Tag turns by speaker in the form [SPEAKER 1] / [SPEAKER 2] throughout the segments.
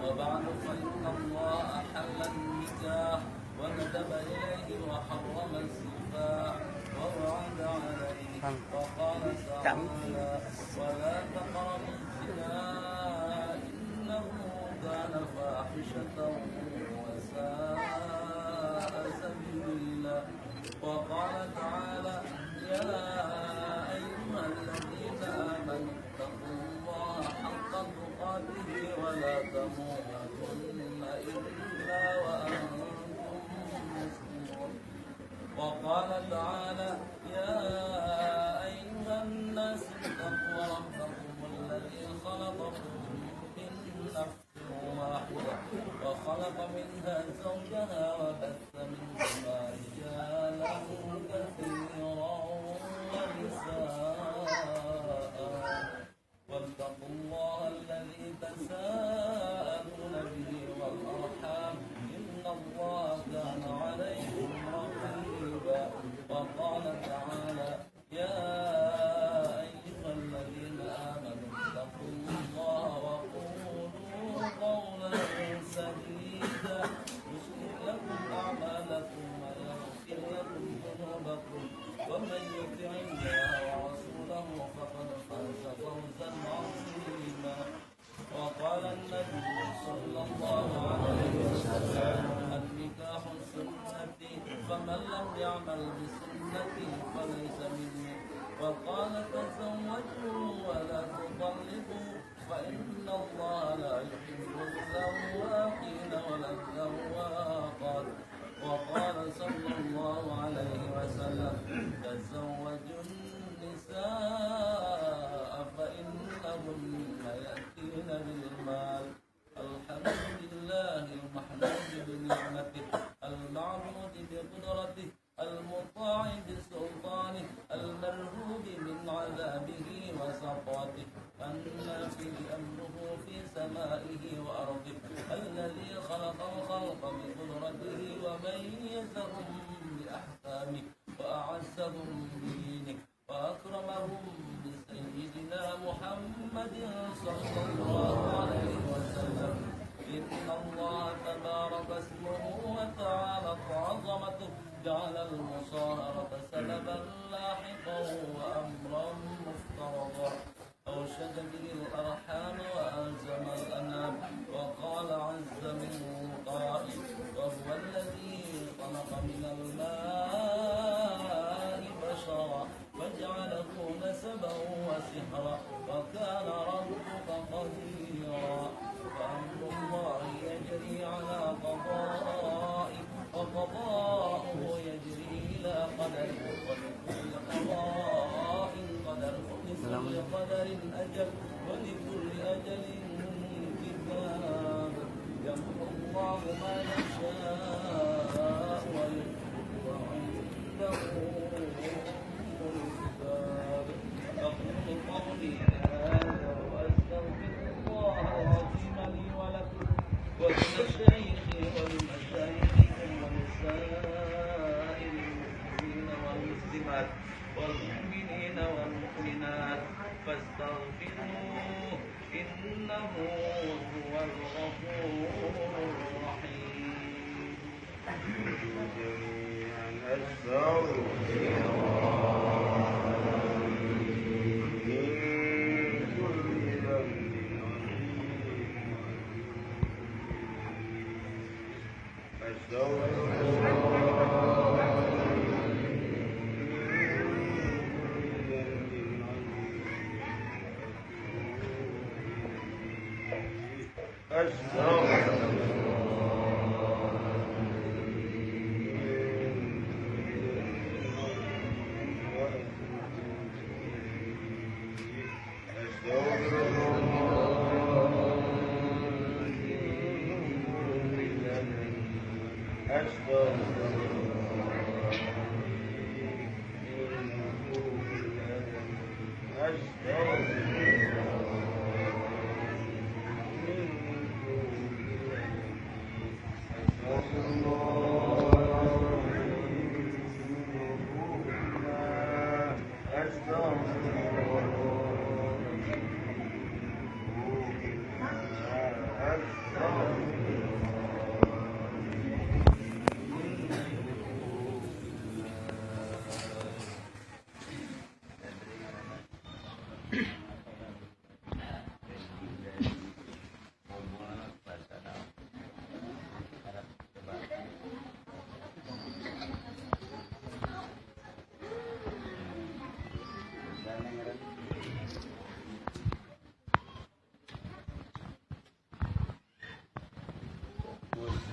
[SPEAKER 1] وبعد فإن الله أحل النكاح وندب إليه وحرم السفاح ووعد عليه وقال تعالى ولا تقربوا الزنا إنه كان فاحشة وساء سبيلا وقال تعالى يا أيها الذين آمنوا اتقوا الله حق تقاته ولا تموتن إلا وأنتم مسلمون وقال تعالى يا أيها الناس اتقوا ربكم الذي خلقكم من نفس واحدة وخلق منها زوجها وبث منهما رجالا كثيرا ونساء واتقوا الله الذي تساءلون به والأرحام إن الله كان عليكم رقيبا وقال تعالى يا أيها الذين آمنوا اتقوا الله وقولوا قولا سديدا يصلح لكم أعمالكم ويغفر لكم ذنوبكم ومن يطع الله ورسوله فقد فاز فوزا عظيما وقال النبي صلى الله عليه وسلم النكاح سنتي فمن لم يعمل بسنتي فليس مني وقال تزوجوا ولا تطلقوا فإن الله لا يحب الذواقين ولا الذواقات وقال صلى الله عليه وسلم تزوجوا النساء فإنهن يأتين بالمال الحمد لله المحمود بنعمته المعبود بقدرته المطاع بسلطانه المرهوب من عذابه وسخطه النافذ أمره في سمائه وأرضه الذي خلق الخلق بقدرته وميزهم بأحكامه وأعزهم بدينه وأكرمهم بسيدنا محمد صلى الله عليه وسلم إن الله تبارك اسمه وتعالى عظمته جعل المصاهرة سببا لاحقا وأمرا مفترضا أوشد به الأرحام وألزم الأنام وقال عز من قائل وهو الذي خلق من الماء بشرا فجعله نسبا وسحرا وكان ربك قديرا فأمر الله يجري على قضائه وقضاؤه يجري إلى قدره ولكل قضاء قدر ولكل قدر أجل ولكل أجل كتاب يمحو الله ما يشاء ويكتب وعنده الكتاب أقول قولي هذا وأستغفر الله العظيم لي ولكم ولمشايخي ولمشايخكم ولسائر المسلمين والمسلمات والمؤمنين والمؤمنات فاستغفروه إنه هو الغفور الرحيم. جميعا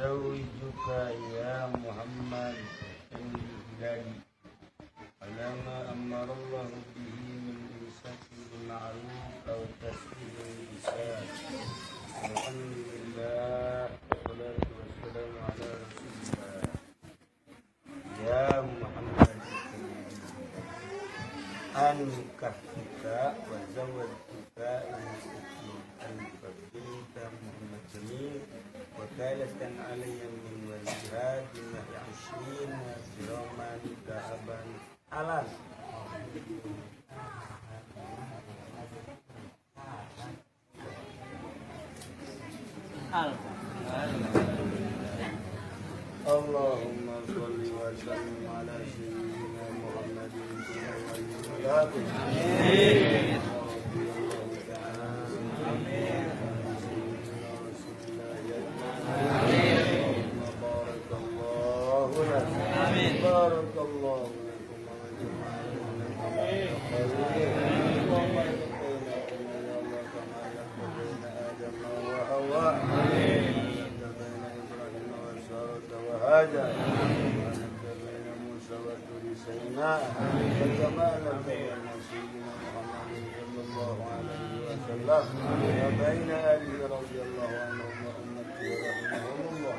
[SPEAKER 2] Zawjuka ya Muhammad Al-Hidayah alama amarallahu bihi min insati ma'ruf aw tasbih lisan alhamdulillah wassalatu wassalamu ala rasulillah ya Muhammad ankahtuka wa zawwajtuka al-fadilta Muhammad Jamil وكالة علي من والجهاد نحو 20 جراما ذهبا حلال. Allahumma sholli wa sallim ala sayyidina Muhammadin sallallahu alaihi wasallam. Barakallahu lakum wa jama'a wa hawa وبين آله رضي الله عنه وأمته ورحمهم الله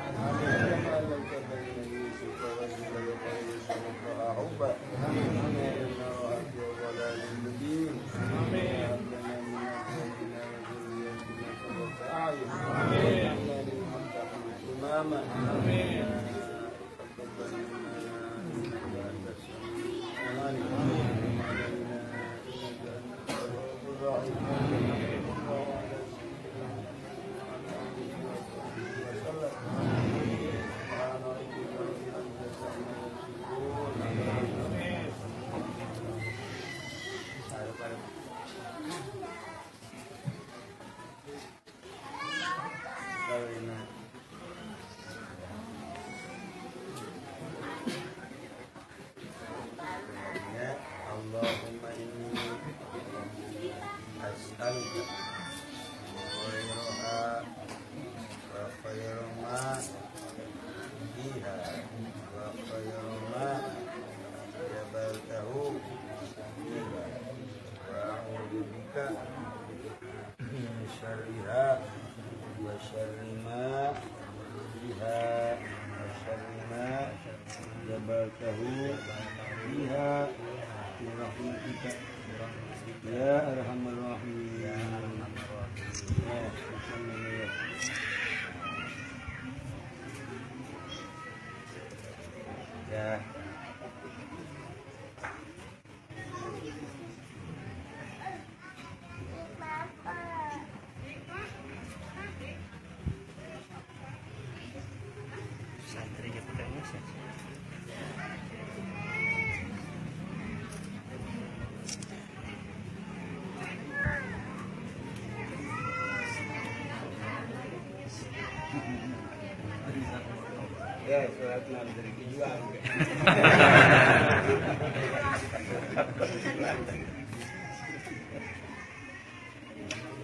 [SPEAKER 2] كما لم تبين يوسف رجل يقول سنة أحبة إنا لنراك وضلال مبين هب لنا من أزواجنا وذرياتنا قرة أعين واجعلنا للمتقين إماما تقبل منا إنك أنت السميع العليم وعلينا إنك أنت التواب الرحيم. Allahumma inni as'aluka khayraha wa khayra ma fiha wa khayra ma jabaltahu fiha wa a'udzu bika min syarriha wa syarri ma fiha wa syarri ma jabaltahu fiha birahmatika ya arhamar rahimin. Ya Ya, surat dari kejuang.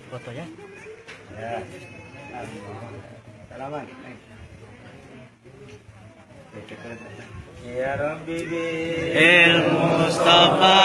[SPEAKER 3] Fotonya?
[SPEAKER 2] Ya. Salaman. Ya Rabbi bi
[SPEAKER 3] Il Mustafa